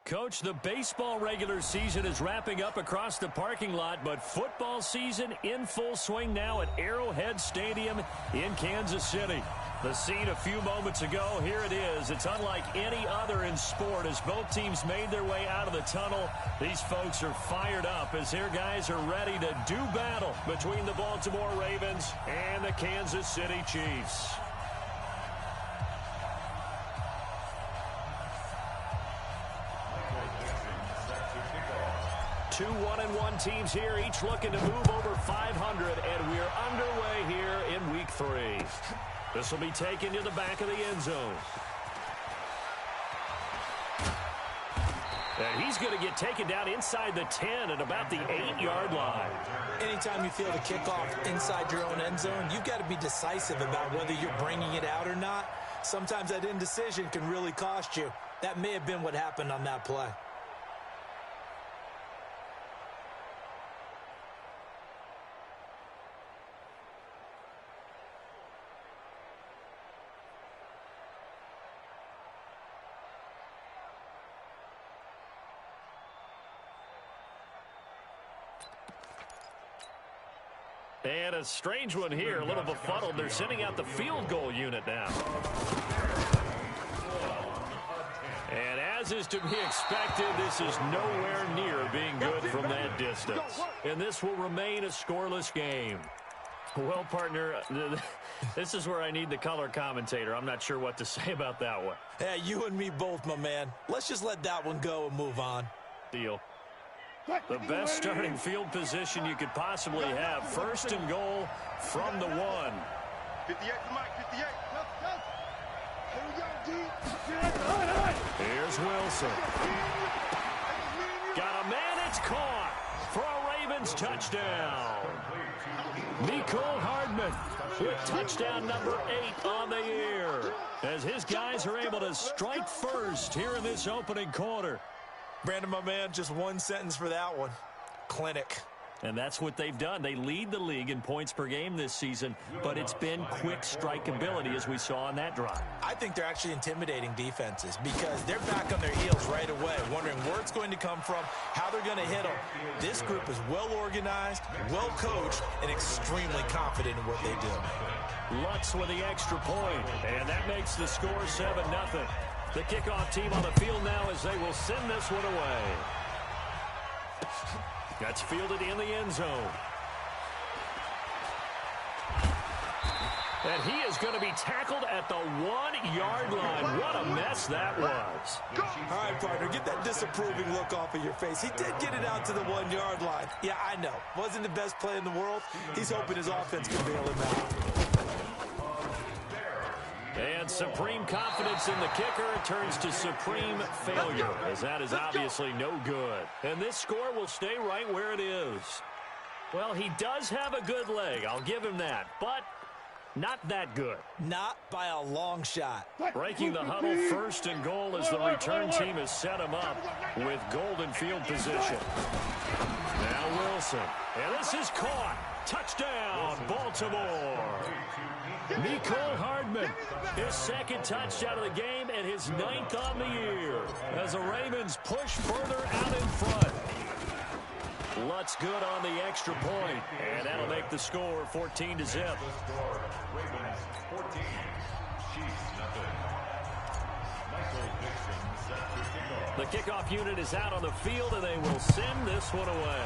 Coach, the baseball regular season is wrapping up across the parking lot, but football season in full swing now at Arrowhead Stadium in Kansas City. The scene a few moments ago, here it is. It's unlike any other in sport as both teams made their way out of the tunnel. These folks are fired up as their guys are ready to do battle between the Baltimore Ravens and the Kansas City Chiefs. Two 1-1 teams here, each looking to move over 500, and we're underway here in Week 3. This will be taken to the back of the end zone. And he's going to get taken down inside the 10 at about the 8-yard line. Anytime you feel the kickoff inside your own end zone, you've got to be decisive about whether you're bringing it out or not. Sometimes that indecision can really cost you. That may have been what happened on that play. And a strange one here, a little befuddled. They're sending out the field goal unit now. And as is to be expected, this is nowhere near being good from that distance. And this will remain a scoreless game. Well, partner, this is where I need the color commentator. I'm not sure what to say about that one. Yeah, you and me both, my man. Let's just let that one go and move on. Deal. The best starting field position you could possibly have. First and goal from the 1. 58 to Mike, 58. Here's Wilson. Got a man, it's caught for a Ravens touchdown. Mecole Hardman with touchdown number 8 on the year as his guys are able to strike first here in this opening quarter. Brandon, my man, just one sentence for that one. Clinic. And that's what they've done. They lead the league in points per game this season, but it's been quick strikeability as we saw on that drive. I think they're actually intimidating defenses because they're back on their heels right away, wondering where it's going to come from, how they're going to hit them. This group is well organized, well coached, and extremely confident in what they do. Lutz with the extra point, and that makes the score 7-0. The kickoff team on the field now as they will send this one away. That's fielded in the end zone. And he is going to be tackled at the 1-yard line. What a mess that was. All right, partner, get that disapproving look off of your face. He did get it out to the 1-yard line. Yeah, I know. Wasn't the best play in the world. He's hoping his offense can bail him out. And supreme confidence in the kicker turns to supreme failure, as that is obviously no good. And this score will stay right where it is. Well, he does have a good leg, I'll give him that, but not that good. Not by a long shot. Breaking the huddle, first and goal as the return team has set him up with golden field position. Now Wilson, and this is caught. Touchdown, Baltimore. Mecole Hardman, his second touchdown of the game and his 9th on the year as the Ravens push further out in front. Lutz good on the extra point, and that'll make the score 14-0. The kickoff unit is out on the field, and they will send this one away.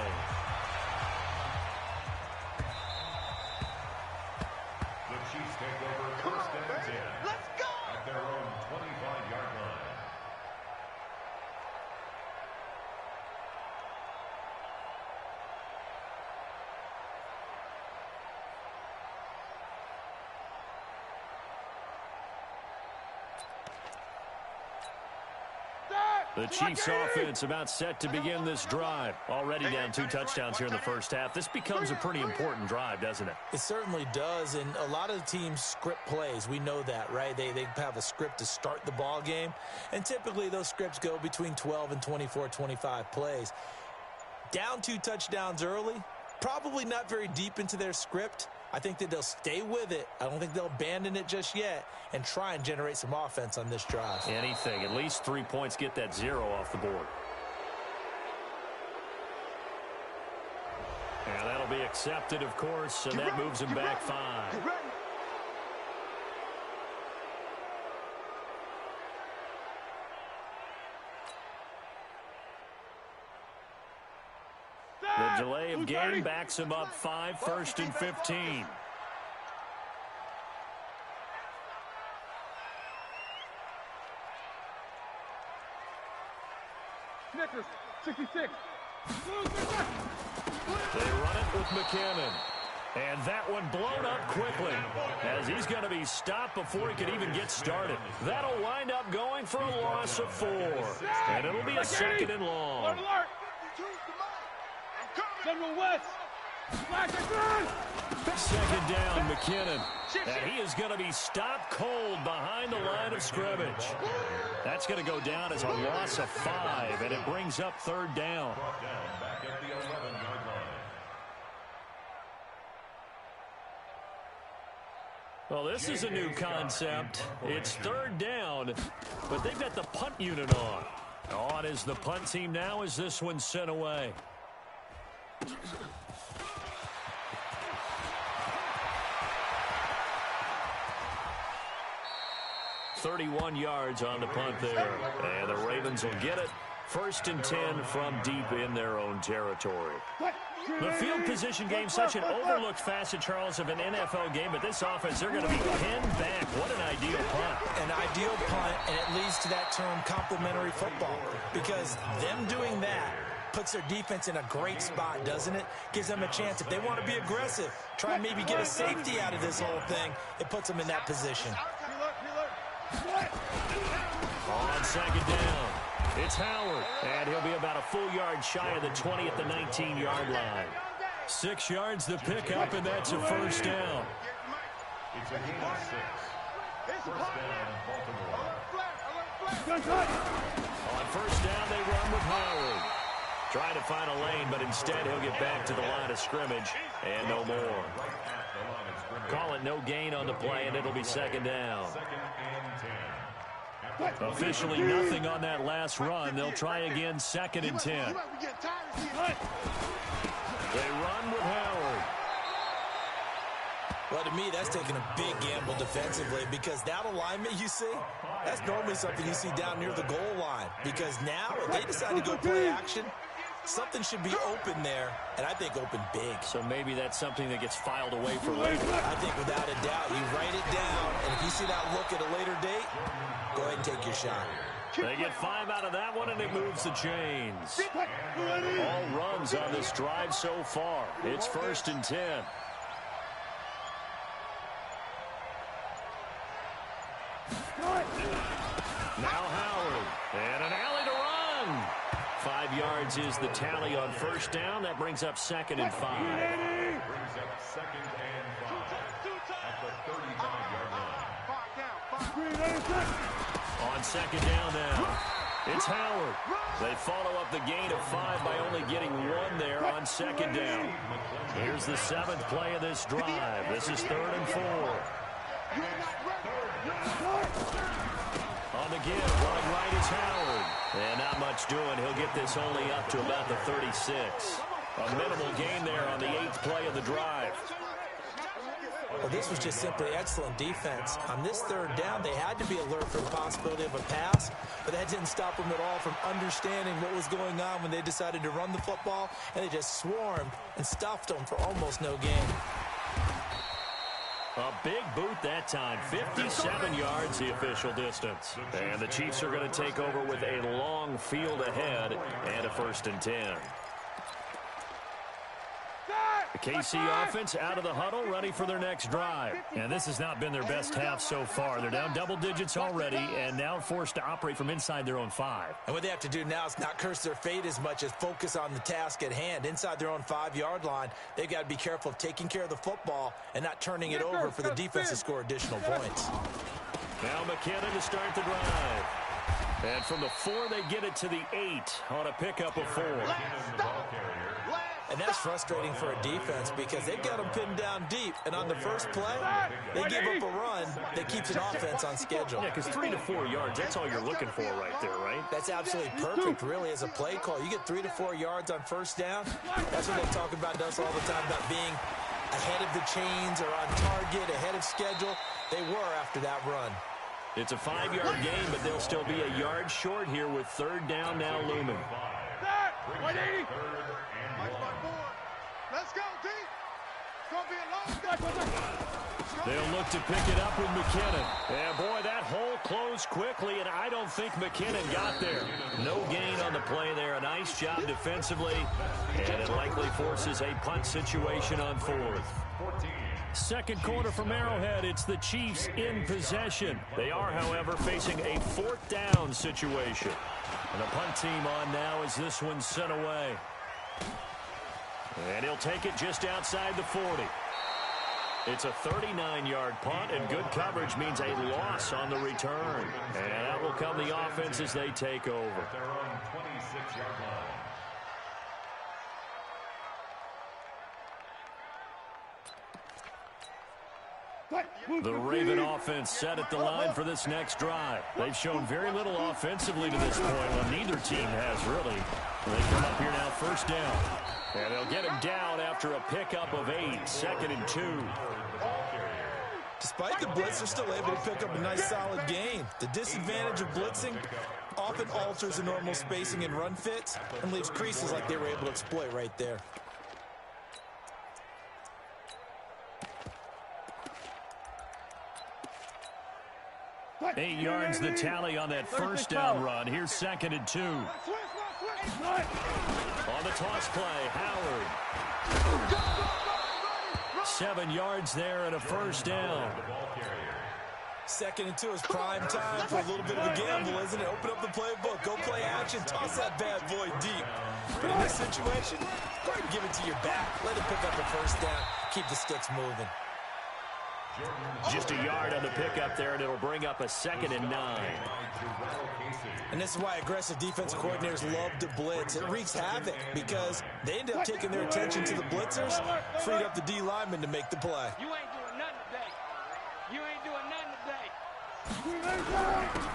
The Chiefs offense about set to begin this drive. Already down 2 touchdowns here in the first half. This becomes a pretty important drive, doesn't it? It certainly does, and a lot of teams script plays. We know that, right? They have a script to start the ball game, and typically those scripts go between 12 and 24, 25 plays. Down 2 touchdowns early, probably not very deep into their script. I think that they'll stay with it. I don't think they'll abandon it just yet and try and generate some offense on this drive. Anything. At least 3 points, get that 0 off the board. And that'll be accepted, of course, and that moves him back 5. The delay of game backs him up 5, 1st and 15. Snickers, 66. They run it with McKinnon. And that one blown up quickly as he's going to be stopped before he can even get started. That'll wind up going for a loss of 4. And it'll be a 2nd and long. General West. Second down, McKinnon. And he is going to be stopped cold behind the line of scrimmage. That's going to go down as a loss of 5, and it brings up 3rd down. Well, this is a new concept. It's 3rd down, but they've got the punt unit on. On is the punt team now as this one's sent away. 31 yards on the punt there. And the Ravens will get it. 1st and 10 from deep in their own territory. The field position game, such an overlooked facet, Charles, of an NFL game. But this offense, they're going to be pinned back. What an ideal punt. An ideal punt, and it leads to that term complementary football. Because them doing that puts their defense in a great spot, doesn't it? Gives them a chance. If they want to be aggressive, try and maybe get a safety out of this whole thing, it puts them in that position. On 2nd down, it's Howard, and he'll be about a full yard shy of the 20 at the 19-yard line. 6 yards the pickup, and that's a 1st down. It's a gain of 6. First down, Baltimore. On 1st down, they run with Howard. Trying to find a lane, but instead he'll get back to the line of scrimmage, and no more. Call it no gain on the play, and it'll be 2nd down. Officially nothing on that last run. They'll try again, 2nd and 10. They run with Howard. Well, to me, that's taking a big gamble defensively because that alignment you see, that's normally something you see down near the goal line. Because now, if they decide to go play action, something should be open there, and I think open big. So maybe that's something that gets filed away for later. I think without a doubt, you write it down, and if you see that look at a later date, go ahead and take your shot. They get 5 out of that one, and it moves the chains. All runs on this drive so far. It's 1st and 10. Now Howard, and an alley to run. 5 yards is the tally on 1st down. That brings up 2nd and 5. Brings up 2nd and 5 at the 35-yard line. On 2nd down now, it's Howard. They follow up the gain of 5 by only getting 1 there on 2nd down. Here's the 7th play of this drive. This is 3rd and 4. On the give, running right is Howard. And not much doing. He'll get this only up to about the 36. A minimal gain there on the 8th play of the drive. Well, this was just simply excellent defense. On this 3rd down, they had to be alert for the possibility of a pass, but that didn't stop them at all from understanding what was going on when they decided to run the football, and they just swarmed and stuffed them for almost no gain. A big boot that time. 57 yards the official distance. And the Chiefs are going to take over with a long field ahead and a 1st and 10. The KC offense out of the huddle, ready for their next drive. And this has not been their best half so far. They're down double digits already and now forced to operate from inside their own 5. And what they have to do now is not curse their fate as much as focus on the task at hand. Inside their own 5-yard line, they've got to be careful of taking care of the football and not turning it over for the defense to score additional points. Now McKinnon to start the drive. And from the 4, they get it to the 8 on a pickup of 4. And that's frustrating for a defense because they've got them pinned down deep. And on the first play, they give up a run that keeps an offense on schedule. Yeah, because 3 to 4 yards, that's all you're looking for right there, right? That's absolutely perfect, really, as a play call. You get 3 to 4 yards on first down. That's what they talk about us all the time, about being ahead of the chains or on target, ahead of schedule. They were after that run. It's a 5-yard gain, but they'll still be a yard short here with third down now looming. 180. Let's go, D. It's going to be a long day. They'll look to pick it up with McKinnon. And, boy, that hole closed quickly, and I don't think McKinnon got there. No gain on the play there. A nice job defensively, and it likely forces a punt situation on fourth. Second quarter from Arrowhead, it's the Chiefs in possession. They are, however, facing a fourth down situation. And the punt team on now as this one's sent away. And he'll take it just outside the 40. It's a 39-yard punt, and good coverage means a loss on the return. And out will come the offense as they take over. Their own 26-yard line. The Raven offense set at the line for this next drive. They've shown very little offensively to this point. Well, neither team has really. They come up here now, first down. And they'll get him down after a pickup of 8, 2nd and 2. Despite the blitz, they're still able to pick up a nice solid gain. The disadvantage of blitzing often alters the normal spacing and run fits and leaves creases like they were able to exploit right there. 8 yards the tally on that first down run. Here's 2nd and 2. On the toss play, Howard. 7 yards there and a first down. 2nd and 2 is prime time for a little bit of a gamble, isn't it? Open up the playbook, go play action, toss that bad boy deep. But in this situation, go ahead and give it to your back. Let it pick up a first down. Keep the sticks moving. Just a yard on the pickup there, and it'll bring up a 2nd and 9. And this is why aggressive defensive coordinators love to blitz. It wreaks havoc because they end up taking their attention to the blitzers, freed up the D lineman to make the play. You ain't doing nothing today. You ain't doing nothing today.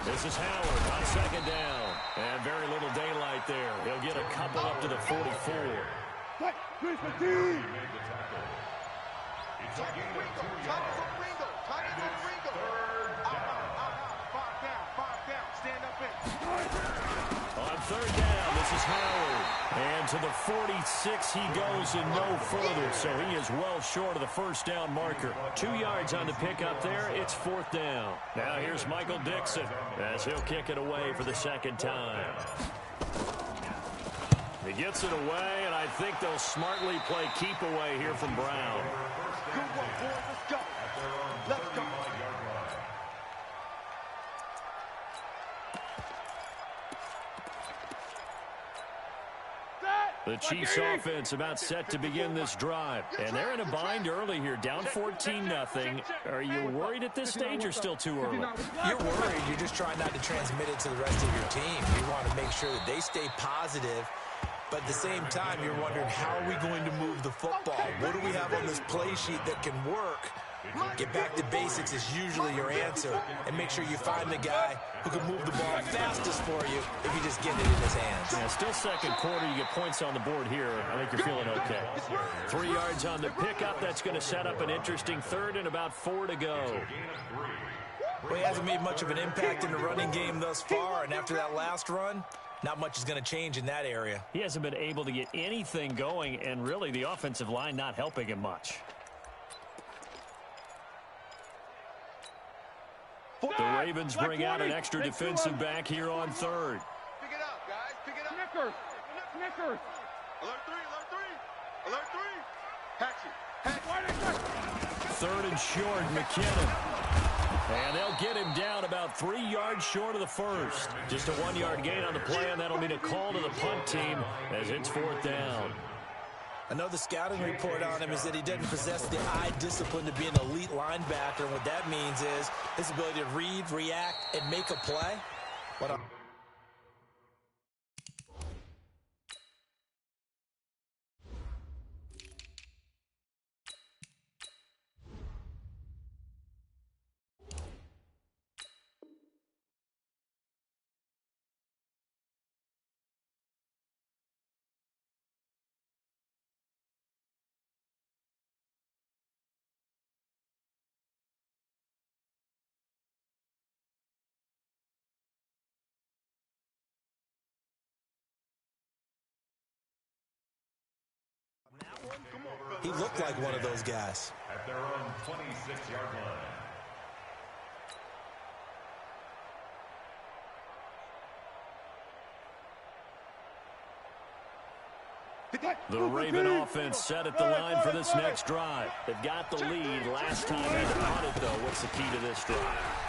This is Howard on 2nd down. And very little daylight there. He'll get a couple up to the 44. It's a gain of 2 yards. On 3rd down, this is Howard. And to the 46 he goes and no further. So he is well short of the first down marker. 2 yards on the pickup there. It's 4th down. Now here's Michael Dixon as he'll kick it away for the 2nd time. He gets it away, and I think they'll smartly play keep away here from Brown. Good one, boys. Let's go. Let's go. The Chiefs offense about set to begin this drive. And they're in a bind early here, down 14-0. Are you worried at this stage or still too early? You're worried. You're just trying not to transmit it to the rest of your team. You want to make sure that they stay positive. But at the same time, you're wondering, how are we going to move the football? What do we have on this play sheet that can work? Get back to basics is usually your answer. And make sure you find the guy who can move the ball fastest for you if you just get it in his hands. Yeah, still second quarter. You get points on the board here. I think you're feeling okay. 3 yards on the pickup. That's going to set up an interesting 3rd and about 4 to go. Well, he hasn't made much of an impact in the running game thus far. And after that last run, not much is going to change in that area. He hasn't been able to get anything going, and really the offensive line not helping him much. The Ravens bring out an extra defensive back here on 3rd. Pick it up, guys. Pick it up. Snickers. Alert 3. Alert 3. Hatchet. 3rd and short, McKinnon. And they'll get him down about 3 yards short of the first. Just a 1-yard gain on the play, and that'll mean a call to the punt team as it's 4th down. Another scouting report on him is that he doesn't possess the eye discipline to be an elite linebacker. And what that means is his ability to read, react, and make a play. He looked like one of those guys. At their own 26-yard line. The Raven offense set at the line for this next drive. They've got the lead. Last time had to punt it, though. What's the key to this drive?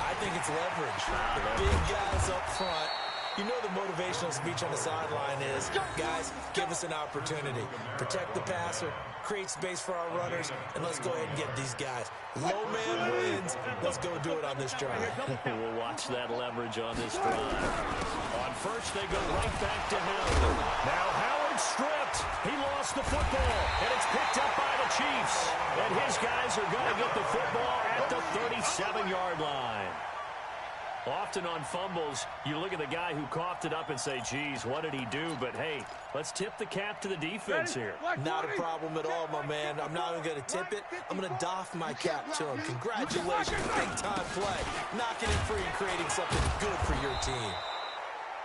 I think it's leverage. The big guys up front. You know the motivational speech on the sideline is, guys, give us an opportunity. Protect the passer, create space for our runners, and let's go ahead and get these guys. Low man wins. Let's go do it on this drive. We'll watch that leverage on this drive. On first, they go right back to Howard. Now Howard stripped. He lost the football, and it's picked up by the Chiefs. And his guys are going to get the football at the 37-yard line. Often on fumbles, you look at the guy who coughed it up and say, geez, what did he do? But, hey, let's tip the cap to the defense here. Not a problem at all, my man. I'm not even going to tip it. I'm going to doff my cap to him. Congratulations, big-time play. Knocking it free and creating something good for your team.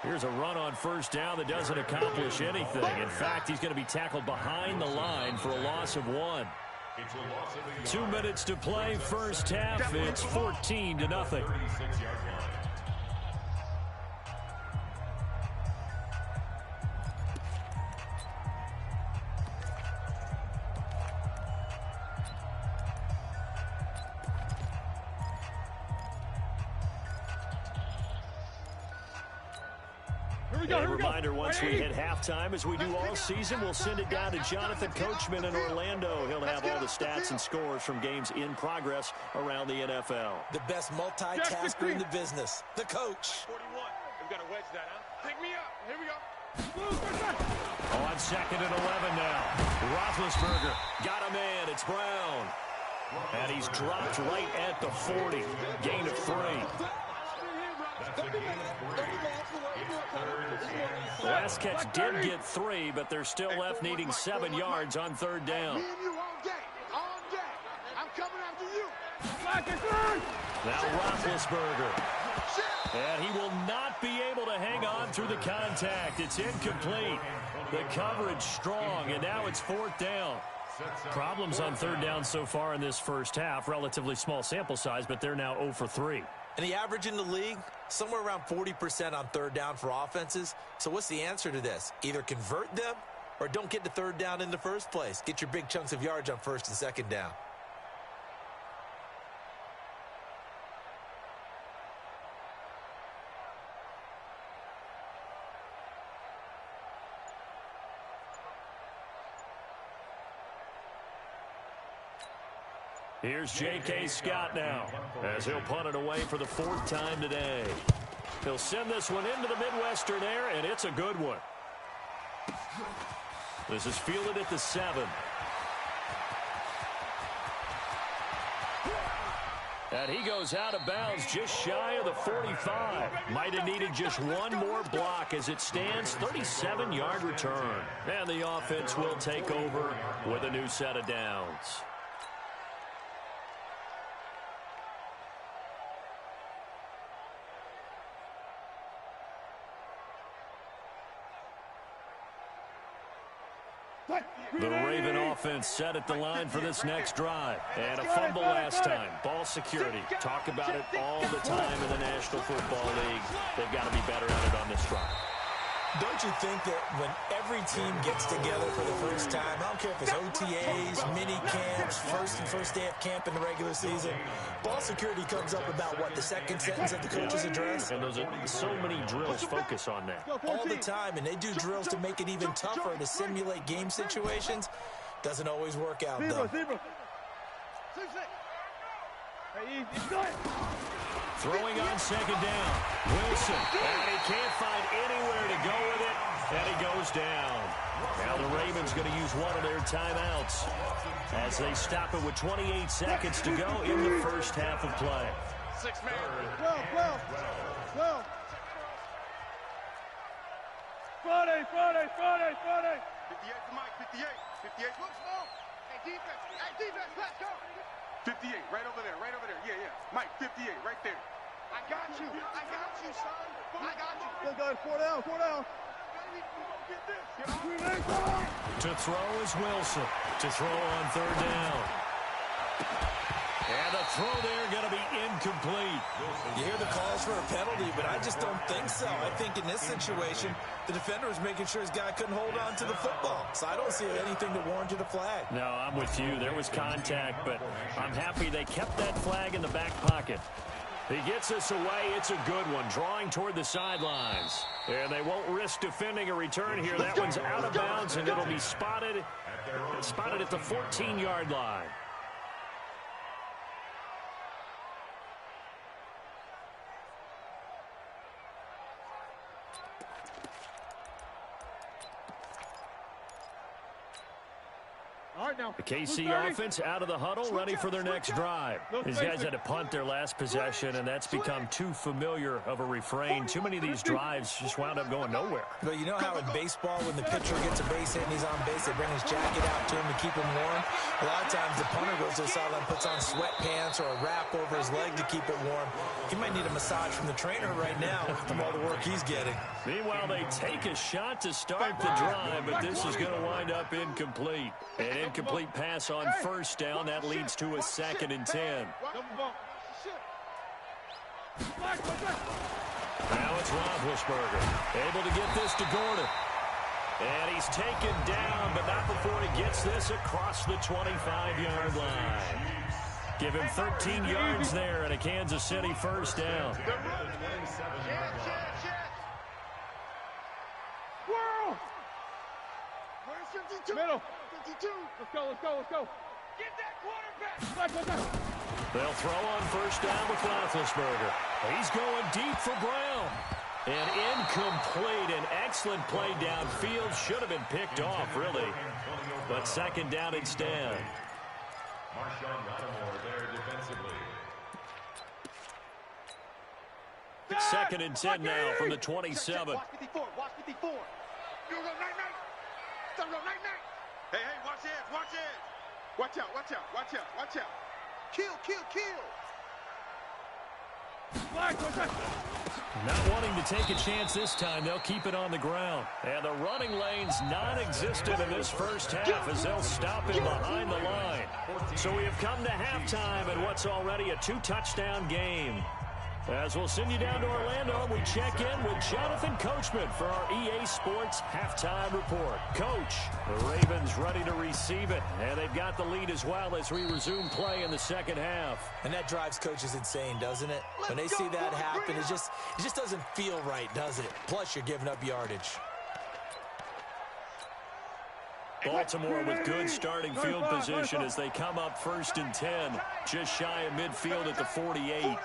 Here's a run on first down that doesn't accomplish anything. In fact, he's going to be tackled behind the line for a loss of 1. 2 minutes to play, first half. It's 14-0. A reminder, once we hit halftime, as we do all season, we'll send it down to Jonathan Coachman in Orlando. He'll have all the stats and scores from games in progress around the NFL. The best multitasker in the business, the coach. 41. We've got to wedge that, huh? Pick me up. Here we go. On second and 11 now. Roethlisberger got a man. It's Brown. And he's dropped right at the 40. Gain of 3. Last catch did get 3, but they're still left needing 7 yards on third down. Me and you all day. All day. I'm coming after you. Now Roethlisberger. And he will not be able to hang on through the contact. It's incomplete. The coverage strong, and now it's fourth down. Problems on third down so far in this first half. Relatively small sample size, but they're now 0 for 3. And the average in the league, somewhere around 40% on third down for offenses. So what's the answer to this? Either convert them or don't get to third down in the first place. Get your big chunks of yards on first and second down. Here's J.K. Scott now, as he'll punt it away for the 4th time today. He'll send this one into the Midwestern air, and it's a good one. This is fielded at the 7. And he goes out of bounds just shy of the 45. Might have needed just one more block as it stands. 37-yard return. And the offense will take over with a new set of downs. The Raven offense set at the line for this next drive. And a fumble last time. Ball security. Talk about it all the time in the National Football League. They've got to be better at it on this drive. Don't you think that when every team gets together for the first time, I don't care if it's OTAs, mini camps, first day of camp in the regular season, ball security comes up about, what, the second sentence of the coach's address? And those are so many drills focus on that. All the time, and they do drills to make it even tougher to simulate game situations. Doesn't always work out, though. Throwing on second down. Wilson, and he can't find anywhere to go with it, and he goes down. Now the Ravens going to use one of their timeouts as they stop it with 28 seconds to go in the first half of play. 6 man. 12. Friday. 58 to Mike, 58. 58. Look small. Hey, defense, let's go. 58, right over there. Yeah. Mike, 58, right there. I got you, son. I got you. Good guys, 4 down. Get this. To throw is Wilson. To throw on third down. And the throw there going to be incomplete. You hear the calls for a penalty, but I just don't think so. I think in this situation, the defender was making sure his guy couldn't hold on to the football. So I don't see anything that warranted a flag. No, I'm with you. There was contact, but I'm happy they kept that flag in the back pocket. He gets us away. It's a good one, drawing toward the sidelines. And they won't risk defending a return here. That one's out of bounds, and it'll be spotted at the 14-yard line. The KC offense out of the huddle, ready for their next drive. These guys had to punt their last possession, and that's become too familiar of a refrain. Too many of these drives just wound up going nowhere. But you know how in baseball, when the pitcher gets a base hit and he's on base, they bring his jacket out to him to keep him warm? A lot of times the punter goes to the sideline, puts on sweatpants or a wrap over his leg to keep it warm. He might need a massage from the trainer right now from all the work he's getting. Meanwhile, they take a shot to start the drive, but this is going to wind up incomplete. An incomplete pass on first down. That leads to a 2nd and 10. Now it's Roethlisberger, able to get this to Gordon. And he's taken down, but not before he gets this across the 25-yard line. Give him 13 yards there and a Kansas City first down. Middle. 52. Let's go. Get that quarterback. They'll throw on first down with Roethlisberger. He's going deep for Brown. And incomplete. An excellent play downfield. Should have been picked off, really. But 2nd down instead. Marshawn Lattimore there defensively. 2nd and 10 now from the 27. Watch 54. You go night. Hey, watch edge. Watch out. Kill. Not wanting to take a chance this time, they'll keep it on the ground. And the running lane's non-existent in this first half as they'll stop him behind the line. So we have come to halftime in what's already a 2-touchdown game. As we'll send you down to Orlando, we check in with Jonathan Coachman for our EA Sports Halftime Report. Coach, the Ravens ready to receive it, and they've got the lead as well as we resume play in the second half. And that drives coaches insane, doesn't it? When they see that happen, it just doesn't feel right, does it? Plus, you're giving up yardage. Baltimore with good starting field position as they come up 1st and 10, just shy of midfield at the 48.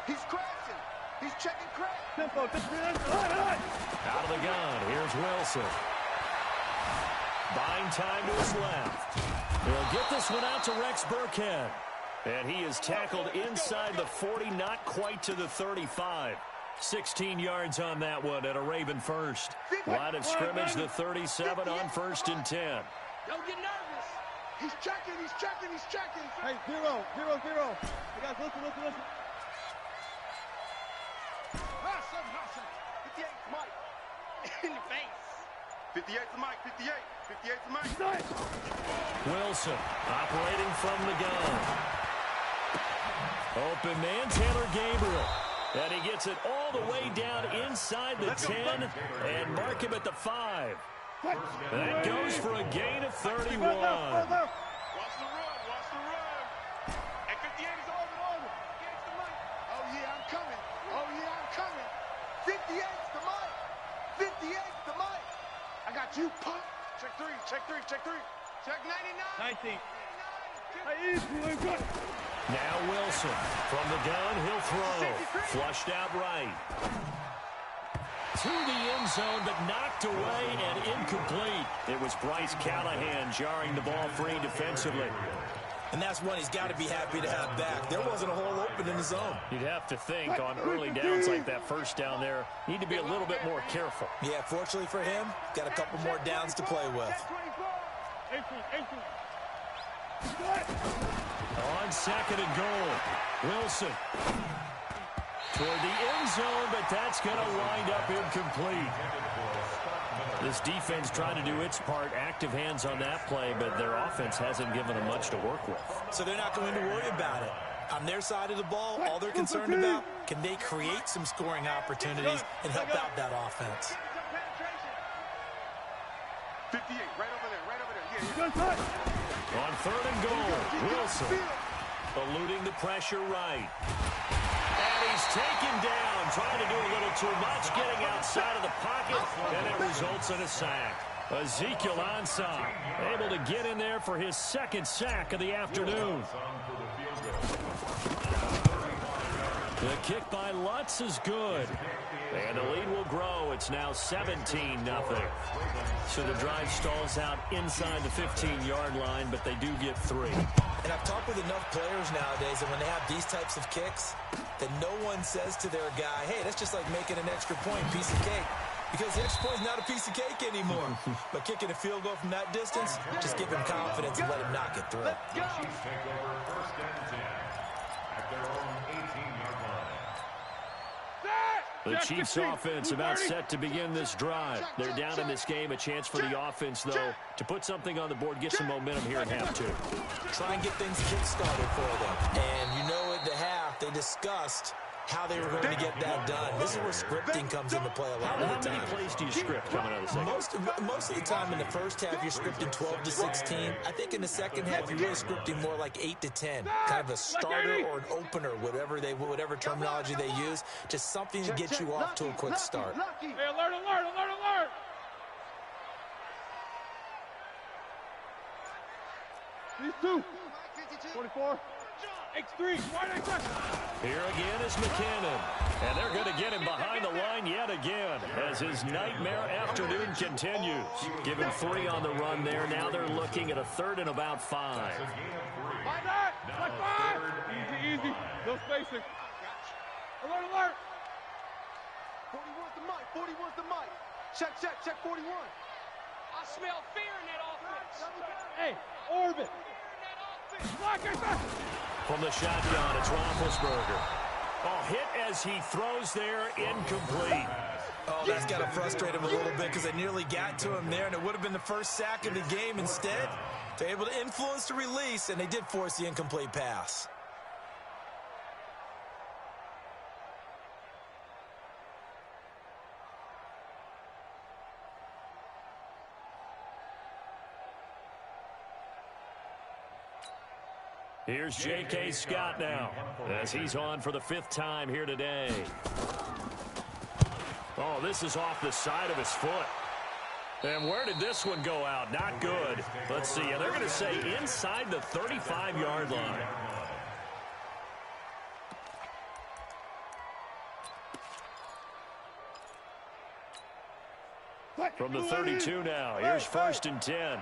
He's crashing. He's checking crash. Out of the gun, here's Wilson. Buying time to his left. He'll get this one out to Rex Burkhead. And he is tackled inside the 40, not quite to the 35. 16 yards on that one at a Raven first. Line of scrimmage, the 37 on 1st and 10. Don't get nervous. He's checking. Hey, 0. You guys, listen. Hustle. 58's Mike. In the face. 58's Mike. 58's Mike. Wilson operating from the gun. Open man, Taylor Gabriel. And he gets it all the way down inside the 10 and mark him at the 5. That goes for a gain of 31. Watch the run. And 58 is on. 58's the Mike. Oh, yeah, I'm coming. 58's the Mike. I got you, punk. Check three. Check 99. 19. Now Wilson from the gun, he'll throw. Flushed out right. To the end zone, but knocked away and incomplete. It was Bryce Callahan jarring the ball free defensively. And that's one he's got to be happy to have back. There wasn't a hole open in the zone. You'd have to think on early downs like that first down there, need to be a little bit more careful. Yeah, fortunately for him, got a couple more downs to play with. On 2nd and goal, Wilson toward the end zone, but that's going to wind up incomplete. This defense trying to do its part, active hands on that play, but their offense hasn't given them much to work with. So they're not going to worry about it. On their side of the ball, all they're concerned about, can they create some scoring opportunities and help out that offense? 58, right over there, right over there. Yeah. On 3rd and goal, Wilson eluding the pressure right. And he's taken down, trying to do a little too much, getting outside of the pocket, and it results in a sack. Ezekiel Ansah able to get in there for his 2nd sack of the afternoon. The kick by Lutz is good. And the lead will grow. It's now 17-0. So the drive stalls out inside the 15-yard line, but they do get 3. And I've talked with enough players nowadays that when they have these types of kicks, that no one says to their guy, hey, that's just like making an extra point, piece of cake. Because the extra point is not a piece of cake anymore. But kicking a field goal from that distance, just give him confidence and let him knock it through. Chiefs take over 1st and 10 at their own 18-yard line. The Chiefs offense about set to begin this drive. They're down in this game. A chance for the offense, though, to put something on the board, get some momentum here in half 2. Try and get things kick-started for them. And you know at the half, they discussed how they were going to get that done. This is where scripting comes into play a lot of the time. How many plays do you script coming out of the second? Most of the time in the first half, you're scripting 12 to 16. I think in the second half, you're really scripting more like 8 to 10. Kind of a starter or an opener, whatever terminology they use. Just something to get you off to a quick start. Hey, alert, alert, alert, alert! These 2. 24. X3. Here again is McKinnon. And they're going to get him behind the line yet again as his nightmare afternoon continues. Give him 3 on the run there. Now they're looking at a 3rd and about 5. Find that! Like 5! Easy, easy. No spacing. Alert, alert! 41's the mic. 41's the mic. Check 41. I smell fear in that offense. Hey, orbit. From the shotgun, it's Roethlisberger. Oh, hit as he throws there, incomplete. Oh, that's got to frustrate him a little bit because they nearly got to him there, and it would have been the first sack of the game. Instead, they're able to influence the release, and they did force the incomplete pass. Here's J.K. Scott now as he's on for the 5th time here today. Oh, this is off the side of his foot. And where did this one go out? Not good. Let's see. They're going to say inside the 35-yard line. From the 32 now. Here's 1st and 10.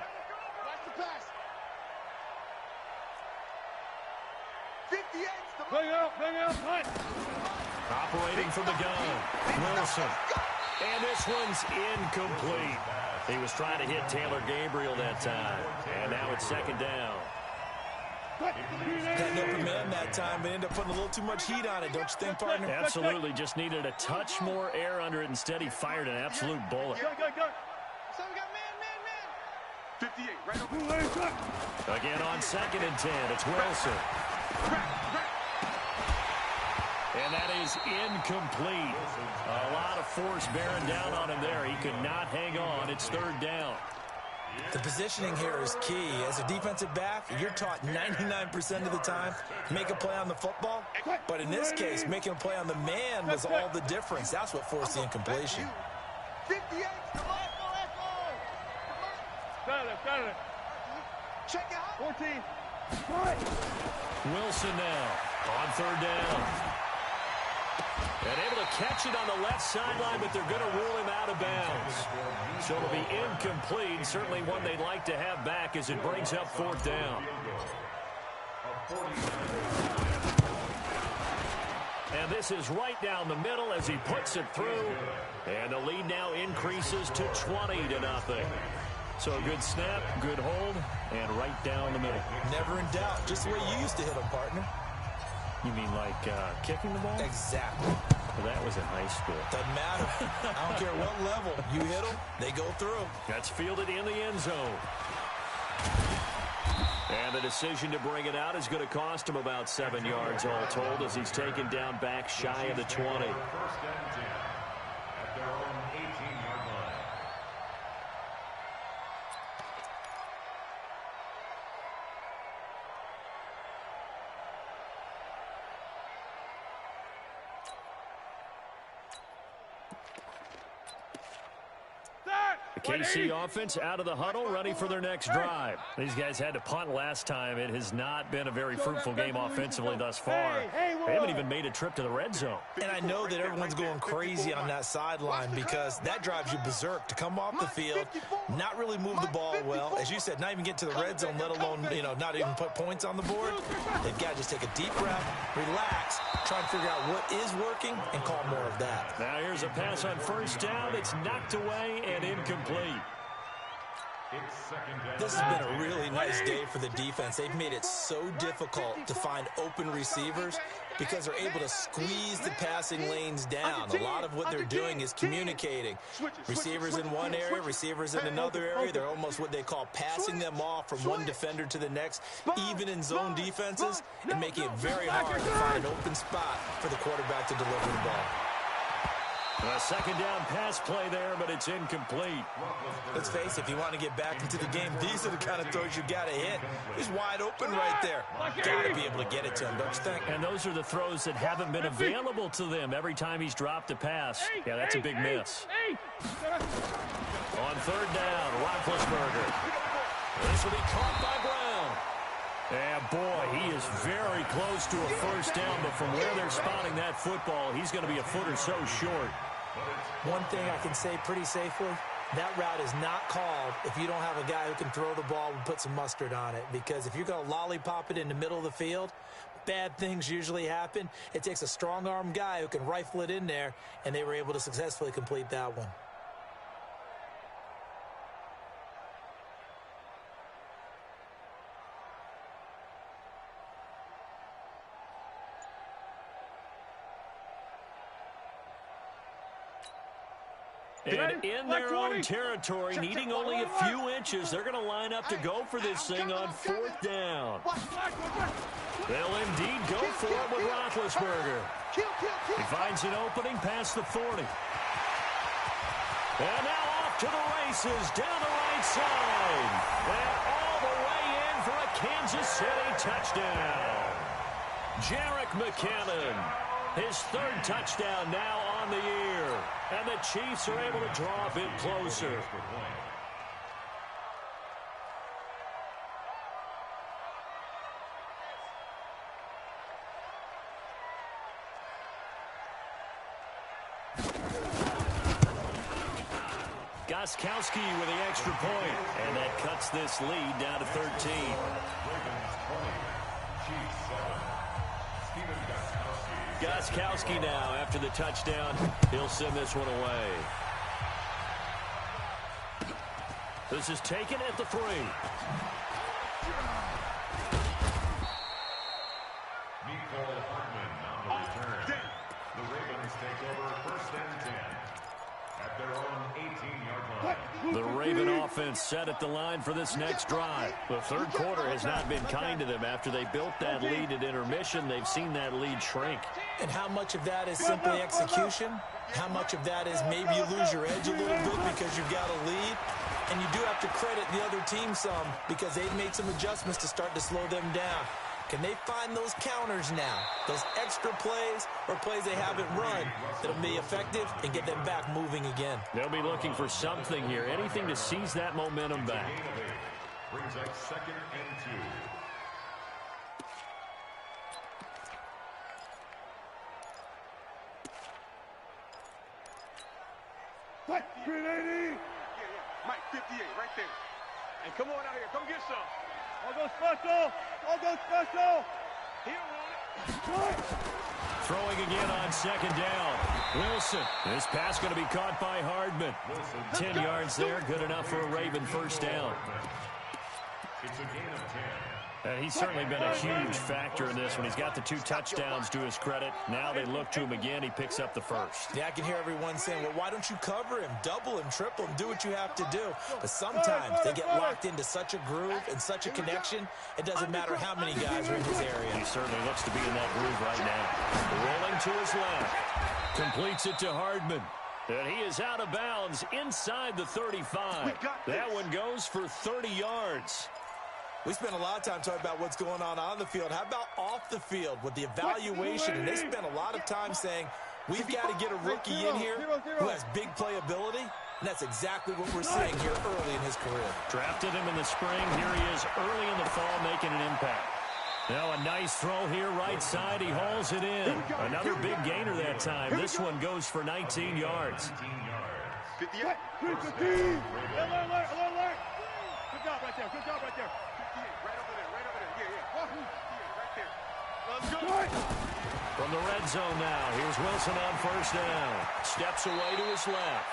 Bring out, hunt. Operating from the gun, Wilson. And this one's incomplete. He was trying to hit Taylor Gabriel that time. And now it's 2nd down. Had an open man that time, but ended up putting a little too much heat on it, don't you think, partner? Absolutely. Just needed a touch more air under it. Instead, he fired an absolute bullet. Go. So we got man. 58, right over. Again on 2nd and 10. It's Wilson. And that is incomplete. A lot of force bearing down on him there. He could not hang on. It's 3rd down. The positioning here is key. As a defensive back, you're taught 99% of the time, make a play on the football. But in this case, making a play on the man was all the difference. That's what forced the incompletion. 58. Got it. Check out. 14. Wilson now on 3rd down. And able to catch it on the left sideline, but they're going to rule him out of bounds. So it'll be incomplete. Certainly one they'd like to have back as it brings up 4th down. And this is right down the middle as he puts it through. And the lead now increases to 20-0. So a good snap, good hold, and right down the middle. Never in doubt. Just the way you used to hit them, partner. You mean like kicking the ball? Exactly. Well, that was in high school. Doesn't matter. I don't care what level. You hit them, they go through. That's fielded in the end zone. And the decision to bring it out is going to cost him about 7 yards all told as he's taken down back shy of the 20. First and 10 at their own 18-yard line. The KC offense out of the huddle, ready for their next drive. These guys had to punt last time. It has not been a very fruitful game offensively thus far. They haven't even made a trip to the red zone. And I know that everyone's going crazy on that sideline because that drives you berserk to come off the field, not really move the ball well. As you said, not even get to the red zone, let alone, not even put points on the board. They've got to just take a deep breath, relax, try and figure out what is working, and call more of that. Now here's a pass on first down. It's knocked away and incomplete. This has been a really nice day for the defense. They've made it so difficult to find open receivers because they're able to squeeze the passing lanes down. A lot of what they're doing is communicating. Receivers in one area, receivers in another area. They're almost what they call passing them off from one defender to the next, even in zone defenses, and making it very hard to find an open spot for the quarterback to deliver the ball. A second down pass play there, but it's incomplete. Let's face it, if you want to get back into the game, these are the kind of throws you got to hit. He's wide open right there. Got to be able to get it to him, don't you think? And those are the throws that haven't been available to them every time he's dropped a pass. Yeah, that's a big miss. On third down, Roethlisberger. This will be caught by Brown. Yeah, boy, he is very close to a first down, but from where they're spotting that football, he's going to be a foot or so short. One thing I can say pretty safely, that route is not called if you don't have a guy who can throw the ball and put some mustard on it. Because if you're going to lollipop it in the middle of the field, bad things usually happen. It takes a strong-arm guy who can rifle it in there, and they were able to successfully complete that one. And in their own territory, needing only a few inches, they're going to line up to go for this thing on fourth down. They'll indeed go for it with Roethlisberger. He finds an opening past the 40. And now off to the races, down the right side. And all the way in for a Kansas City touchdown. Jerick McKinnon, his third touchdown now on the year. And the Chiefs are able to draw a bit closer. Gostkowski with the extra point, and that cuts this lead down to 13. Gostkowski now, after the touchdown, he'll send this one away. This is taken at the 3. The Ravens take over first and 10 at their own 18-yard line. The Raven offense set at the line for this next drive. The third quarter has not been kind to them. After they built that lead at intermission, they've seen that lead shrink. And how much of that is simply execution? How much of that is maybe you lose your edge a little bit because you've got a lead? And you do have to credit the other team some because they've made some adjustments to start to slow them down. Can they find those counters now, those extra plays or plays they haven't run that'll be effective and get them back moving again? They'll be looking for something here, anything to seize that momentum back. Brings up second and 2. What? 380! Mike, 58, right there. And come on out here. Come get some. I'll go special. I'll go special. He'll run it. Throwing again on second down. Wilson. This pass going to be caught by Hardman. 10 yards there. Good enough for a Raven first down. It's a gain of 10. And he's certainly been a huge factor in this when he's got the 2 touchdowns to his credit. Now they look to him again. He picks up the first. Yeah, I can hear everyone saying, well, why don't you cover him, double him, triple him, do what you have to do. But sometimes they get locked into such a groove and such a connection, it doesn't matter how many guys are in his area. He certainly looks to be in that groove right now. Rolling to his left. Completes it to Hardman. And he is out of bounds inside the 35. That one goes for 30 yards. We spent a lot of time talking about what's going on the field. How about off the field with the evaluation? And they spent a lot of time saying, we've got to get a rookie in here who has big playability. And that's exactly what we're seeing here early in his career. Drafted him in the spring. Here he is early in the fall making an impact. Now a nice throw here right side. He hauls it in. Another big gainer that time. This one goes for 19 yards. 58. 50. Alert. Good job right there. Good job right there. 58. Right over there. Right over there. Yeah. 58. Right there. Let's go. From the red zone now. Here's Wilson on first down. Steps away to his left.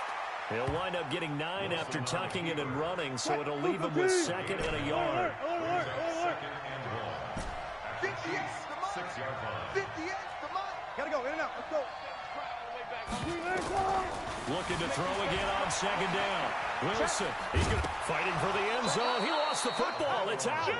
He'll wind up getting 9 after tucking it and running, so it'll leave him with 2nd and a yard. 58. 6-yard line. 58. Come on. Gotta go. In and out. Let's go. Looking to throw again on 2nd down. Wilson, he's fighting for the end zone. He lost the football. It's out.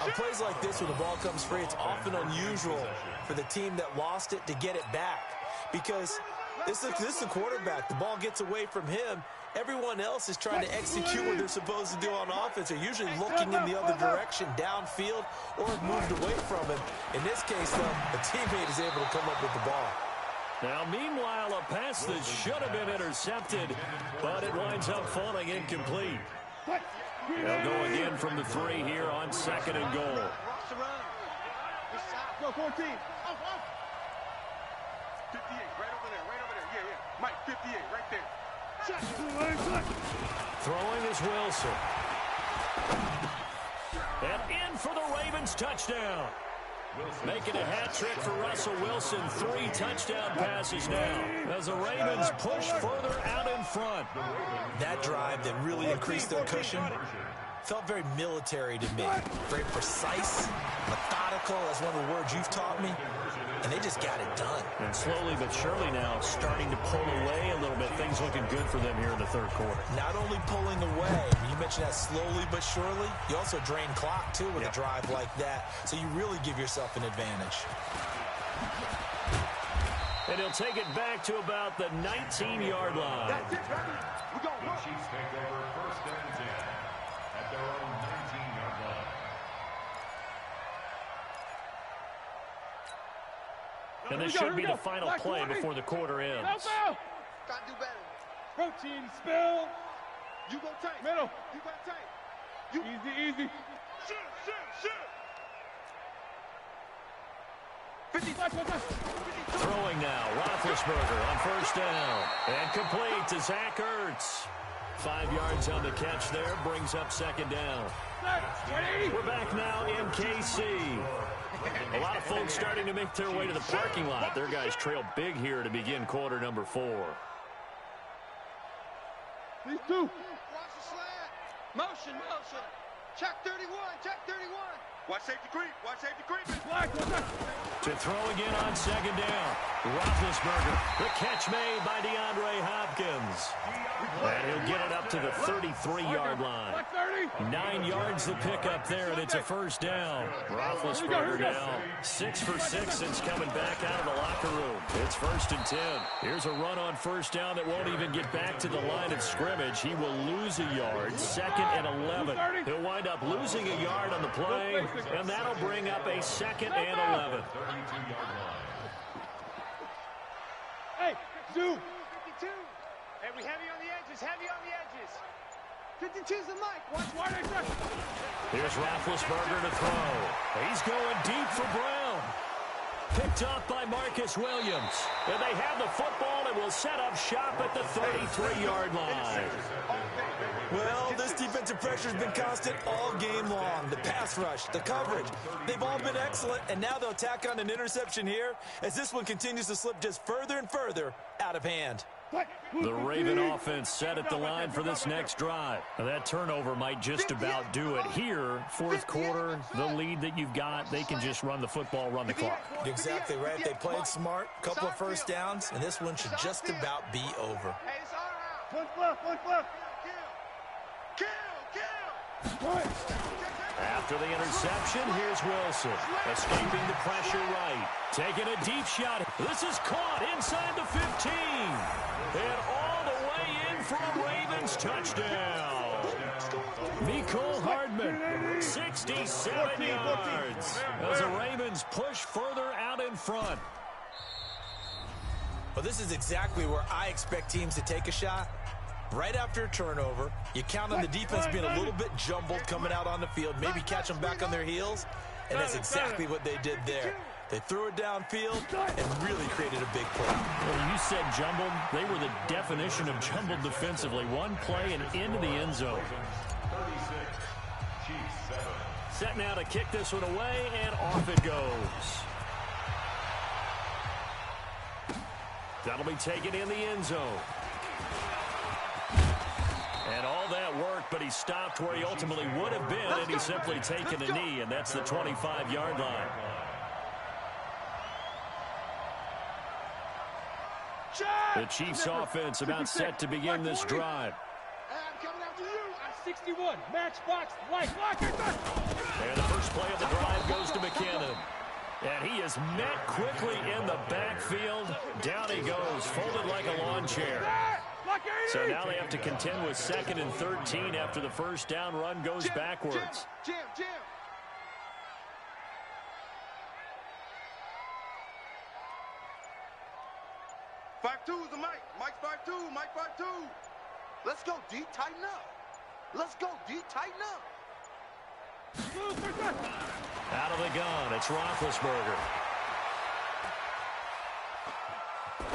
On plays like this, when the ball comes free, it's often unusual for the team that lost it to get it back. Because this is the quarterback. The ball gets away from him. Everyone else is trying to execute what they're supposed to do on offense. They're usually looking in the other direction, downfield, or have moved away from him. In this case, though, a teammate is able to come up with the ball. Now, meanwhile, a pass that should have been intercepted, but it winds up falling incomplete. They'll go again from the 3 here on 2nd and goal. Go, 14. 58, right over there, yeah. Mike, 58, right there. Throwing is Wilson. And in for the Ravens touchdown. Making a hat trick for Russell Wilson. 3 touchdown passes now as the Ravens push further out in front. That drive that really increased their cushion felt very military to me. Very precise, methodical. That's one of the words you've taught me. And they just got it done. And slowly but surely now starting to pull away a little bit. Things looking good for them here in the 3rd quarter. Not only pulling away, you mentioned that slowly but surely, you also drain clock too with a drive like that. So you really give yourself an advantage. And he'll take it back to about the 19-yard line. That's it, we're going. The Chiefs take over 1st and 10 at their own 19-yard line. And this should be the final play before the quarter ends. Gotta do better. Protein spill. You go tight. Middle. You go tight. You easy. Shoot. 50. Throwing now, Roethlisberger on first down. And complete to Zach Ertz. 5 yards on the catch there, brings up 2nd down. We're back now in KC. A lot of folks starting to make their way to the parking lot. Their guys trail big here to begin quarter number 4. These 2. Watch the slant. Motion. Check 31. Watch safety creep. To throw again on 2nd down. Roethlisberger. The catch made by DeAndre Hopkins. And he'll get it up to the 33-yard line. 9 yards to pick up there, and it's a 1st down. Roethlisberger now 6 for 6 since coming back out of the locker room. It's 1st and 10. Here's a run on 1st down that won't even get back to the line of scrimmage. He will lose a yard. 2nd and 11. He'll wind up losing a yard on the play, and that'll bring up a 2nd and 11. Hey, Zoo. 52. Hey, we heavy on the edges. 52's the mic. Watch wide right. Here's Roethlisberger to throw. He's going deep for Brown. Picked up by Marcus Williams. And they have the football and will set up shop at the 33-yard line. Well, this defensive pressure has been constant all game long. The pass rush, the coverage, they've all been excellent, and now they'll tack on an interception here as this one continues to slip just further and further out of hand. The Raven offense set at the line for this next drive. Now that turnover might just about do it here. Fourth quarter, the lead that you've got, they can just run the football, run the clock. Exactly right. They played smart, couple of first downs, and this one should just about be over. After the interception, here's Wilson. Escaping the pressure right. Taking a deep shot. This is caught inside the 15. And all the way in for a Ravens touchdown. Mecole Hardman, 67 yards. As the Ravens push further out in front. Well, this is exactly where I expect teams to take a shot. Right after a turnover, you count on the defense being a little bit jumbled coming out on the field, maybe catch them back on their heels, and that's exactly what they did there. They threw it downfield and really created a big play. Well, you said jumbled. They were the definition of jumbled defensively. One play and into the end zone. Set now to kick this one away, and off it goes. That'll be taken in the end zone. And all that worked, but he stopped where he ultimately would have been, and he's simply taken a knee, and that's the 25-yard line. The Chiefs offense about set to begin this drive. I'm coming after you. I'm 61. Matchbox, light, lock it. And the first play of the drive goes to McKinnon. And he is met quickly in the backfield. Down he goes, folded like a lawn chair. So now they have to contend with 2nd and 13 after the first down run goes backwards. Jim. 5-2 is the Mike. Mike's 5-2. Mike 5-2. Let's go, D. Tighten up. Let's go, D. Tighten up. Out of the gun, it's Roethlisberger.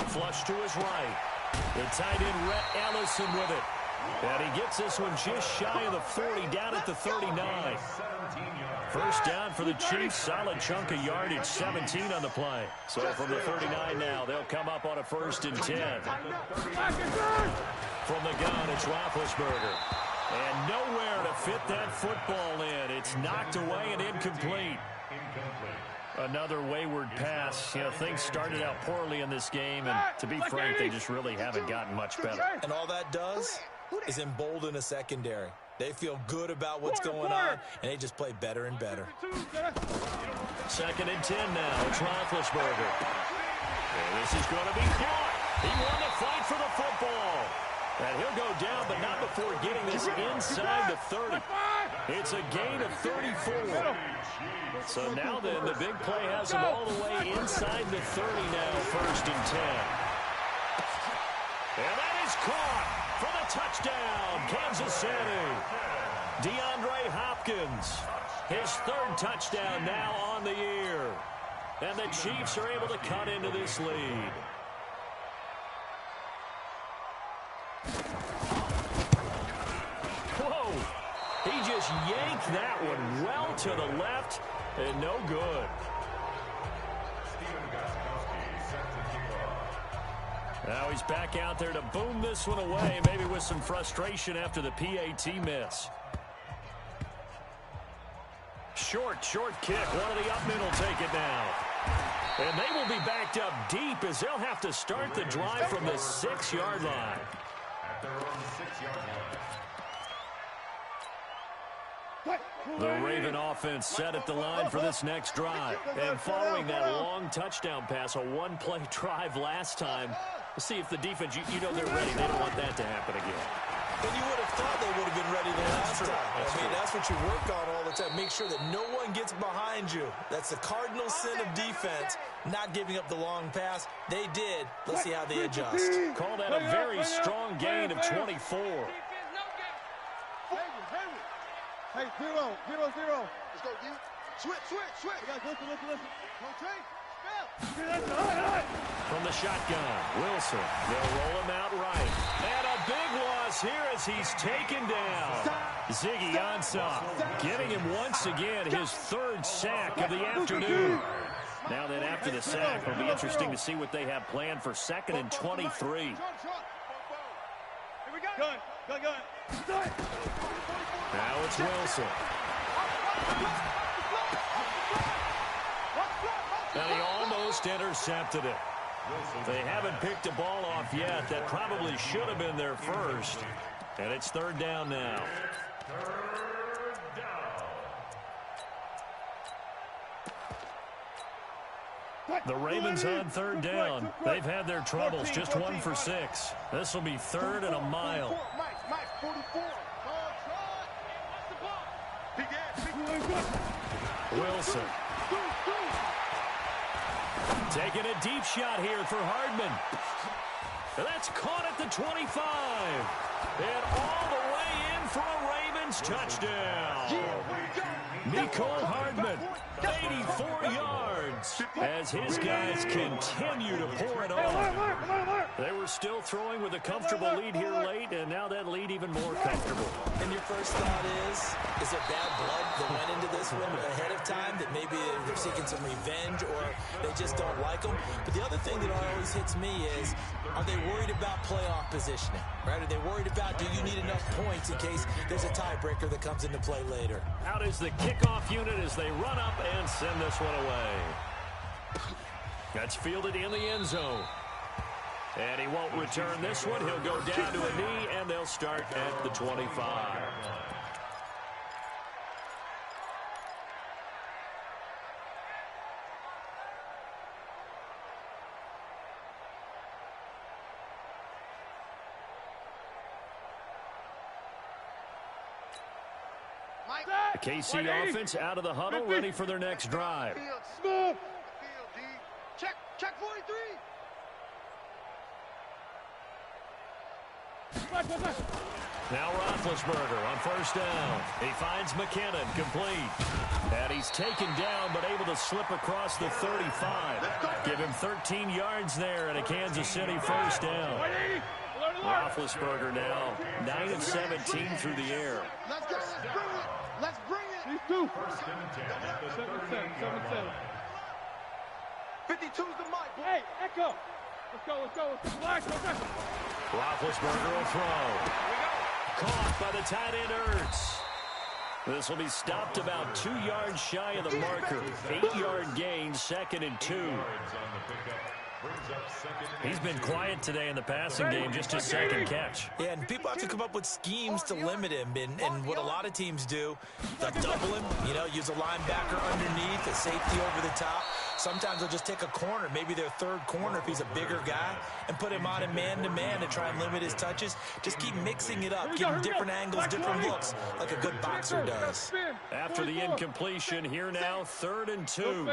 Flush to his right. The tight end, Rhett Ellison, with it. And he gets this one just shy of the 40, down at the 39. First down for the Chiefs. Solid chunk of yardage, 17 on the play. So from the 39 now, they'll come up on a 1st and 10. From the gun, it's Roethlisberger. And nowhere to fit that football in. It's knocked away and incomplete. Another wayward pass. You know, things started out poorly in this game, and to be frank, they just really haven't gotten much better. And all that does is embolden a secondary. They feel good about what's going on, and they just play better and better. 2nd and 10 now. It's Roethlisberger. And this is going to be caught. He won the fight for the football. And he'll go down, but not before getting this inside the 30. It's a gain of 34. So now then, the big play has him all the way inside the 30 now, 1st and 10. And that is caught for the touchdown, Kansas City. DeAndre Hopkins, his 3rd touchdown now on the year. And the Chiefs are able to cut into this lead. Whoa! He just yanked that one well to the left, and no good. Now he's back out there to boom this one away, maybe with some frustration after the PAT miss. Short kick. One of the up men will take it now. And they will be backed up deep as they'll have to start the drive from the 6-yard line. At their own 6-yard line. The Raven offense set at the line for this next drive. And following that long touchdown pass, a one-play drive last time, see if the defense, you know they're ready. They don't want that to happen again. And you would have thought they would have been ready the last time. I mean, that's what you work on all the time. Make sure that no one gets behind you. That's the cardinal sin of defense, not giving up the long pass. They did. Let's see how they adjust. Call that a very strong gain of 24. Hey, 0-0-0. Let's go, D. Switch. Listen. No change. From the shotgun, Wilson. They'll roll him out right. And a big loss here as he's taken down. Ziggy Ansah getting him once again, his 3rd sack of the afternoon. Now then, after the sack, it'll be interesting to see what they have planned for 2nd and 23. Gun. Now it's Wilson. And he almost intercepted it. They haven't picked a ball off yet. That probably should have been their first. And it's 3rd down now. The Ravens on 3rd down. They've had their troubles, just 1 for 6. This will be 3rd and a mile. Wilson. Taking a deep shot here for Hardman. That's caught at the 25. And all the way in for a Ravens touchdown. Nicole Hardman, 84 yards, as his guys continue to pour it on. They were still throwing with a comfortable lead here late, and now that lead even more comfortable. And your first thought is there bad blood that went into this one ahead of time, that maybe they're seeking some revenge or they just don't like them? But the other thing that always hits me is, are they worried about playoff positioning? Right? Are they worried about, do you need enough points in case there's a tiebreaker that comes into play later? Out is the kickoff unit as they run up and send this one away. That's fielded in the end zone. And he won't return this one. He'll go down to a knee, and they'll start at the 25. The KC offense out of the huddle, ready for their next drive. Smooth. Check 43. Now Roethlisberger on 1st down. He finds McKinnon, complete. And he's taken down, but able to slip across the 35. Give him 13 yards there and a Kansas City 1st down. Roethlisberger now 9 of 17 through the air. Let's go. Let's bring it. These two. 7-7. 52's the mic. Hey, Echo. Let's go. Relax. Roethlisberger will throw. Caught by the tight end Ertz. This will be stopped about 2 yards shy of the marker. 8-yard gain, 2nd and 2. He's been quiet today in the passing game, just his 2nd catch. Yeah, and people have to come up with schemes to limit him. And what a lot of teams do, they'll double him, use a linebacker underneath, a safety over the top. Sometimes they'll just take a corner, maybe their 3rd corner if he's a bigger guy, and put him on a man-to-man to try and limit his touches. Just keep mixing it up, give him different angles, different looks, like a good boxer does. After the incompletion, here now, 3rd and 2.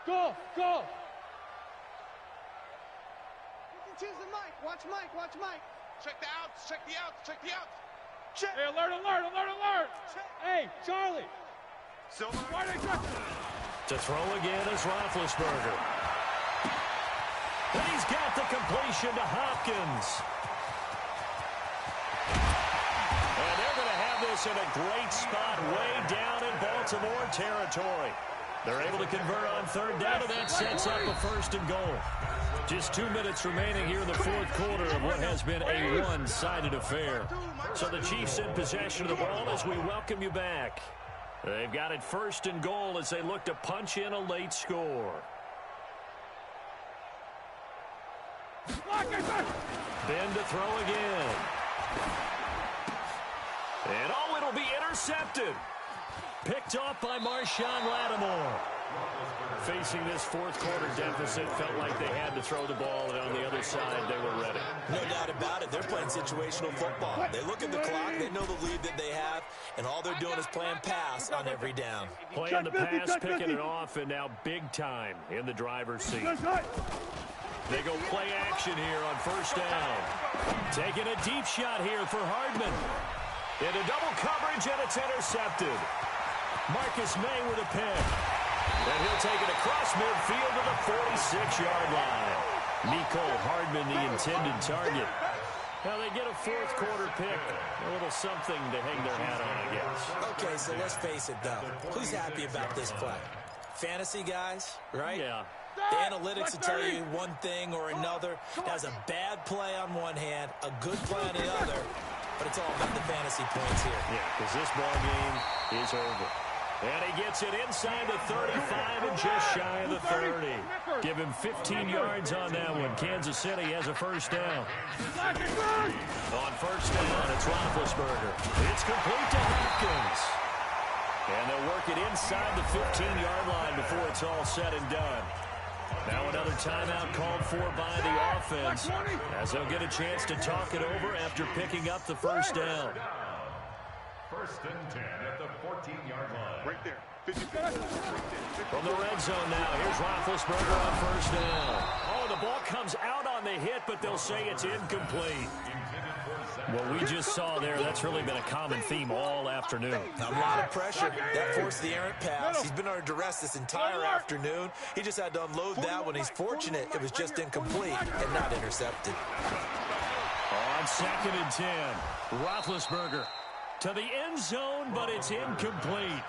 Go. Choose the mic. Watch Mike. Check the outs. Check. Hey, alert. Hey, Charlie. Silver. To throw again is Roethlisberger. And he's got the completion to Hopkins. And they're going to have this in a great spot way down in Baltimore territory. They're able to convert on 3rd down, and that sets up a 1st and goal. Just 2 minutes remaining here in the 4th quarter of what has been a one-sided affair. So the Chiefs in possession of the ball as we welcome you back. They've got it 1st and goal as they look to punch in a late score. Ben to throw again. And it'll be intercepted. Picked off by Marshawn Lattimore. Facing this 4th quarter deficit, felt like they had to throw the ball, and on the other side, they were ready. No doubt about it. They're playing situational football. They look at the clock, they know the lead that they have, and all they're doing is playing pass on every down. Playing the pass, picking it off, and now big time in the driver's seat. They go play action here on 1st down. Taking a deep shot here for Hardman. Into double coverage, and it's intercepted. Marcus May with a pick. And he'll take it across midfield to the 46-yard line. Nicole Hardman, the intended target. Now they get a 4th quarter pick. A little something to hang their hat on, I guess. Okay, so let's face it, though. Who's happy about this play? fantasy guys, right? Yeah. The analytics will tell you one thing or another. That's a bad play on one hand, a good play on the other, but it's all about the fantasy points here. Yeah, because this ball game is over. And he gets it inside the 35 and just shy of the 30. Give him 15 yards on that one. Kansas City has a first down. On first down, it's Roethlisberger. It's complete to Hopkins. And they'll work it inside the 15-yard line before it's all said and done. Now another timeout called for by the offense, as they'll get a chance to talk it over after picking up the first down. First and 10 at the 14-yard line. Right there. From the red zone now, here's Roethlisberger on first down. Oh, the ball comes out on the hit, but they'll say it's incomplete. What we just saw there, that's really been a common theme all afternoon. A lot of pressure. That forced the errant pass. He's been under duress this entire afternoon. He just had to unload that one. He's fortunate it was just incomplete and not intercepted. On second and 10, Roethlisberger to the end zone, but it's incomplete.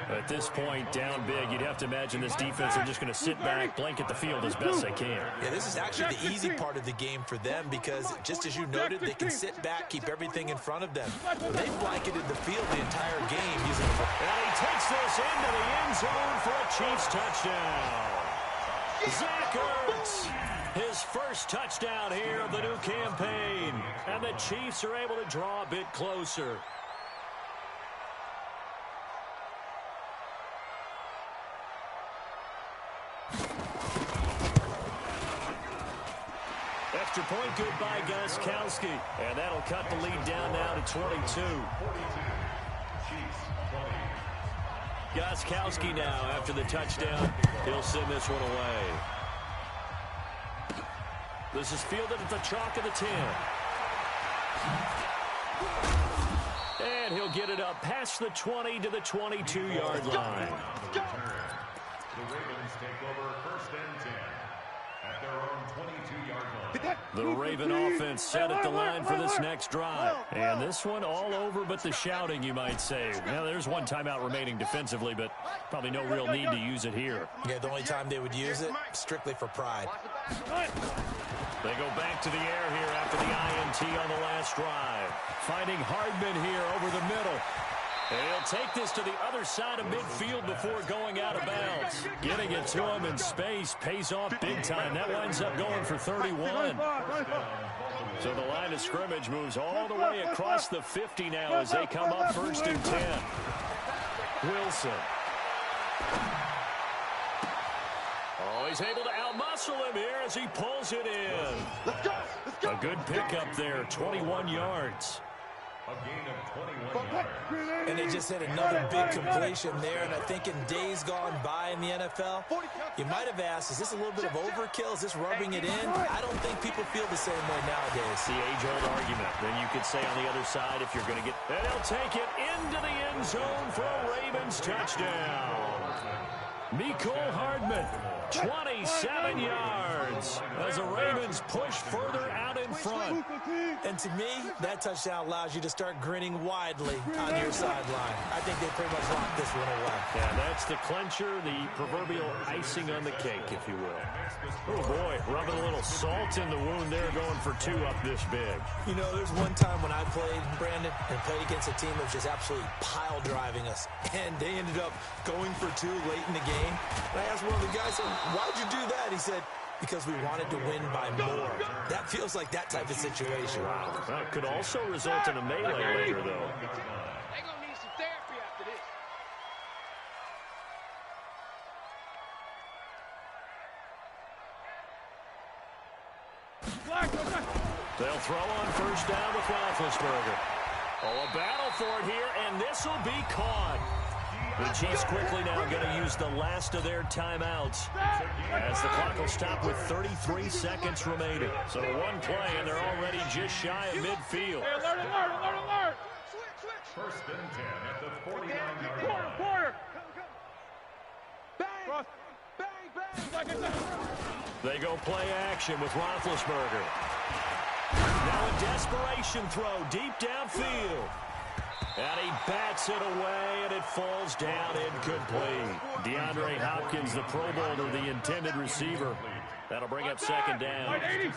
At this point, down big, you'd have to imagine this defense are just going to sit back, blanket the field as best they can. Yeah, this is actually the easy part of the game for them because, just as you noted, they can sit back, keep everything in front of them. They blanketed the field the entire game using the... And he takes this into the end zone for a Chiefs touchdown. Zach Ertz, his first touchdown here of the new campaign. And the Chiefs are able to draw a bit closer. Extra point good by Gostkowski. And that'll cut the lead down now to 22. Gostkowski now after the touchdown. He'll send this one away. This is fielded at the chalk of the 10. And he'll get it up past the 20 to the 22-yard line. The Ravens take over first and 10 at their own 22-yard line. The Raven offense set at the line for this next drive. And this one all over but the shouting, you might say. Now, there's one timeout remaining defensively, but probably no real need to use it here. Yeah, the only time they would use it, strictly for pride. They go back to the air here after the INT on the last drive. Finding Hardman here over the middle. And he'll take this to the other side of midfield before going out of bounds. Getting it to him in space pays off big time. That winds up going for 31. So the line of scrimmage moves all the way across the 50 now as they come up first and 10. Wilson. Oh, he's able to outmuscle him here as he pulls it in. A good pickup there, 21 yards. A gain of 21 yards. And they just hit another big completion there. And I think in days gone by in the NFL, you might have asked, is this a little bit of overkill? Is this rubbing it in? I don't think people feel the same way nowadays. The age-old argument. Then you could say on the other side, if you're going to get... And he'll take it into the end zone for a Ravens touchdown. Mecole Hardman, 27 yards as the Ravens push further out in front. And to me, that touchdown allows you to start grinning widely on your sideline. I think they pretty much locked this one away. Yeah, that's the clincher, the proverbial icing on the cake, if you will. Oh, boy, rubbing a little salt in the wound there, going for two up this big. You know, there's one time when I played, Brandon, and played against a team that was just absolutely pile driving us, and they ended up going for two late in the game. And I asked one of the guys, why'd you do that? He said, because we wanted to win by more. That feels like that type of situation. Wow. Well, it could also result in a melee later, though. They're going to need some therapy after this. They'll throw on first down with Roethlisberger. Oh, a battle for it here, and this will be caught. The Chiefs quickly now going to use the last of their timeouts as the clock will stop with 33 seconds remaining. So one play, and they're already just shy of midfield. Hey, alert! First and 10 at the 49-yard line. Quarter! Bang! They go play action with Roethlisberger. Now a desperation throw deep downfield. And he bats it away, and it falls down incomplete. DeAndre Hopkins, the Pro Bowler, the intended receiver. That'll bring up second down. Wide 80.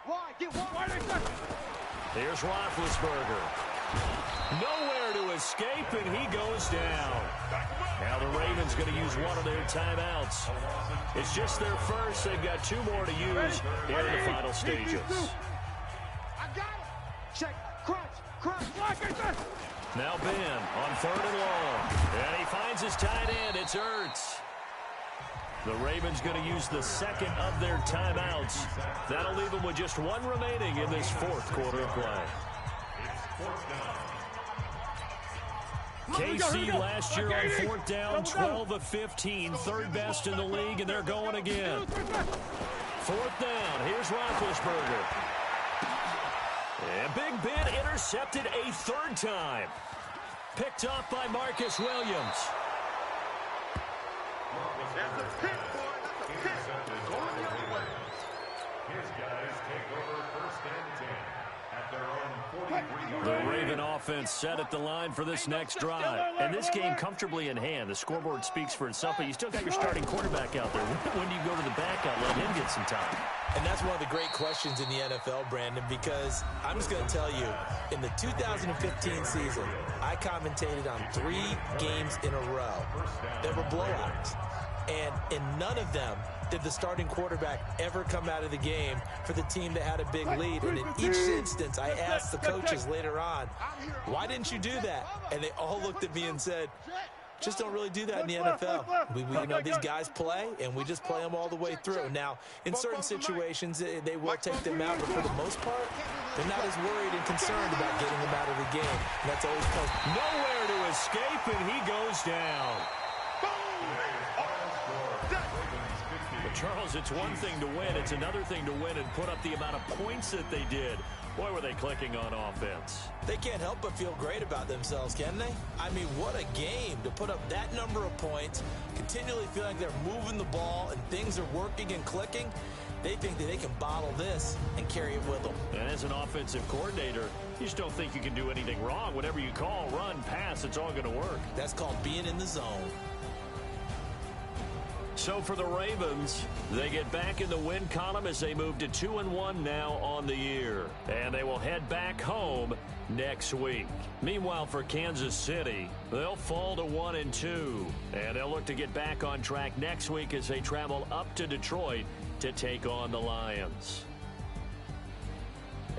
Wide, get wide. Here's Roethlisberger. Nowhere to escape, and he goes down. Now the Ravens going to use one of their timeouts. It's just their first. They've got 2 more to use here in the final stages. I got it. Check, crunch. Now Ben on 3rd and long. And he finds his tight end. It's Ertz. The Ravens going to use the second of their timeouts. That'll leave them with just 1 remaining in this 4th quarter of play. KC last year on 4th down, 12 of 15, 3rd best in the league, and they're going again. 4th down, here's Roethlisberger. And Big Ben intercepted a 3rd time. Picked up by Marcus Williams. That's a pick, boy. That's a pick. Going the other way. His guys take over 1st and 10 at their own 43-yard line. The Raven offense set at the line for this next drive. And this game comfortably in hand. The scoreboard speaks for itself, but you still got your starting quarterback out there. When do you go to the backup, let him get some time? And that's one of the great questions in the NFL, Brandon, because I'm just going to tell you, in the 2015 season, I commentated on 3 games in a row. There were blowouts. And in none of them did the starting quarterback ever come out of the game for the team that had a big lead. And in each instance, I asked the coaches later on, why didn't you do that? And they all looked at me and said, just don't really do that in the NFL. We these guys play, and we just play them all the way through. Now, in certain situations, they will take them out, but for the most part, they're not as worried and concerned about getting them out of the game. And that's always nowhere to escape, and he goes down. But Charles, it's one thing to win. It's another thing to win and put up the amount of points that they did. Boy, were they clicking on offense. They can't help but feel great about themselves, can they? I mean, what a game to put up that number of points, continually feel like they're moving the ball and things are working and clicking. They think that they can bottle this and carry it with them. And as an offensive coordinator, you just don't think you can do anything wrong. Whatever you call, run, pass, it's all going to work. That's called being in the zone. So for the Ravens, they get back in the win column as they move to 2-1 now on the year. And they will head back home next week. Meanwhile, for Kansas City, they'll fall to 1-2. And they'll look to get back on track next week as they travel up to Detroit to take on the Lions.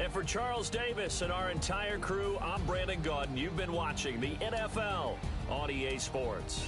And for Charles Davis and our entire crew, I'm Brandon Gaudin. You've been watching the NFL on EA Sports.